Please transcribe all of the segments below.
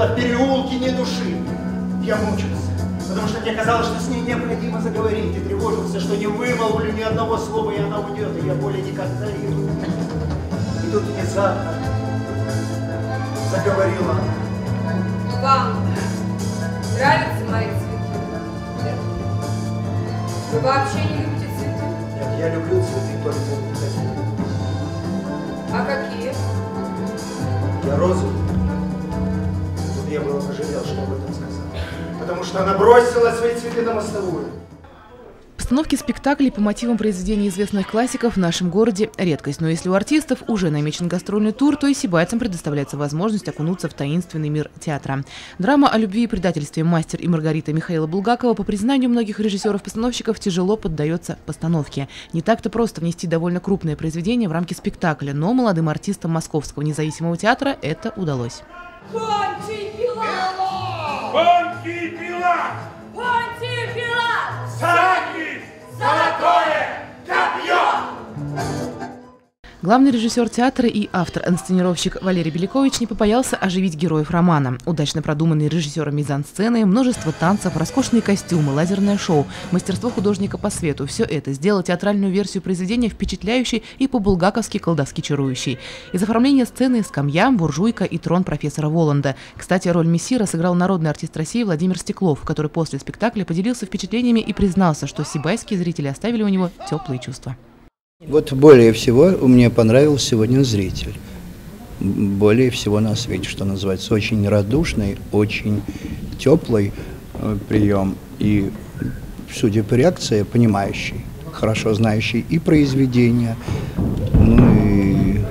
в переулке ни души. Я мучился, потому что мне казалось, что с ней необходимо заговорить, и тревожился, что не вымолвлю ни одного слова, и она уйдет, и я более не контролирую. И тут внезапно заговорила она. Вам нравятся мои цветы? Нет. Вы вообще не любите цветы? Нет, я люблю цветы только такие. А какие? Я розовый. Тут я было пожалел, что об этом сказал. Потому что она бросила свои цветы на мостовую. Постановки спектаклей по мотивам произведений известных классиков в нашем городе – редкость. Но если у артистов уже намечен гастрольный тур, то и сибайцам предоставляется возможность окунуться в таинственный мир театра. Драма о любви и предательстве «Мастер и Маргарита» Михаила Булгакова, по признанию многих режиссеров-постановщиков, тяжело поддается постановке. Не так-то просто внести довольно крупное произведение в рамки спектакля, но молодым артистам Московского независимого театра это удалось. Понтий Пилат! Понтий Пилат! Понтий Пилат! Саки! Золотое копье! Главный режиссер театра и автор-инсценировщик Валерий Белякович не побоялся оживить героев романа. Удачно продуманные режиссером мизансцены, множество танцев, роскошные костюмы, лазерное шоу, мастерство художника по свету – все это сделало театральную версию произведения впечатляющей и по-булгаковски колдовски чарующей. Из оформления сцены скамья, буржуйка и трон профессора Воланда. Кстати, роль мессира сыграл народный артист России Владимир Стеклов, который после спектакля поделился впечатлениями и признался, что сибайские зрители оставили у него теплые чувства. Вот более всего мне понравился сегодня зритель. Более всего на свете, что называется. Очень радушный, очень теплый прием. И, судя по реакции, понимающий, хорошо знающий и произведения, ну и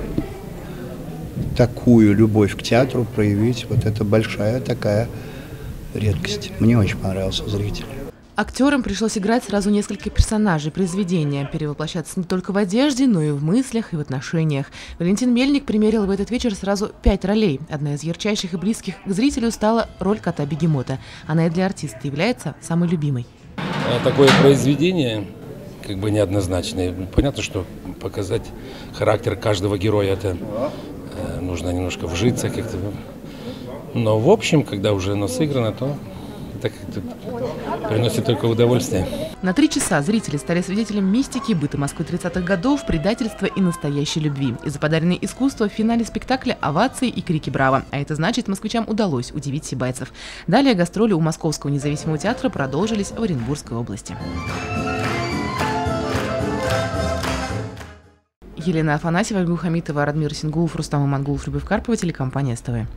такую любовь к театру проявить. Вот это большая такая редкость. Мне очень понравился зритель. Актерам пришлось играть сразу несколько персонажей произведения, перевоплощаться не только в одежде, но и в мыслях и в отношениях. Валентин Мельник примерил в этот вечер сразу 5 ролей. Одна из ярчайших и близких к зрителю стала роль кота-бегемота. Она и для артиста является самой любимой. Такое произведение как бы неоднозначное. Понятно, что показать характер каждого героя, это нужно немножко вжиться как-то. Но в общем, когда уже оно сыграно, то это как-то приносит только удовольствие. На 3 часа зрители стали свидетелем мистики, быта Москвы 30-х годов, предательства и настоящей любви. И за подаренное искусство в финале спектакля овации и крики «Браво!». А это значит, москвичам удалось удивить сибайцев. Далее гастроли у Московского независимого театра продолжились в Оренбургской области. Елена Афанасьева, Альбу Хамитова, Радмир Сингулов, Рустам Мангулов, Любовь Карпова, телекомпания СТВ.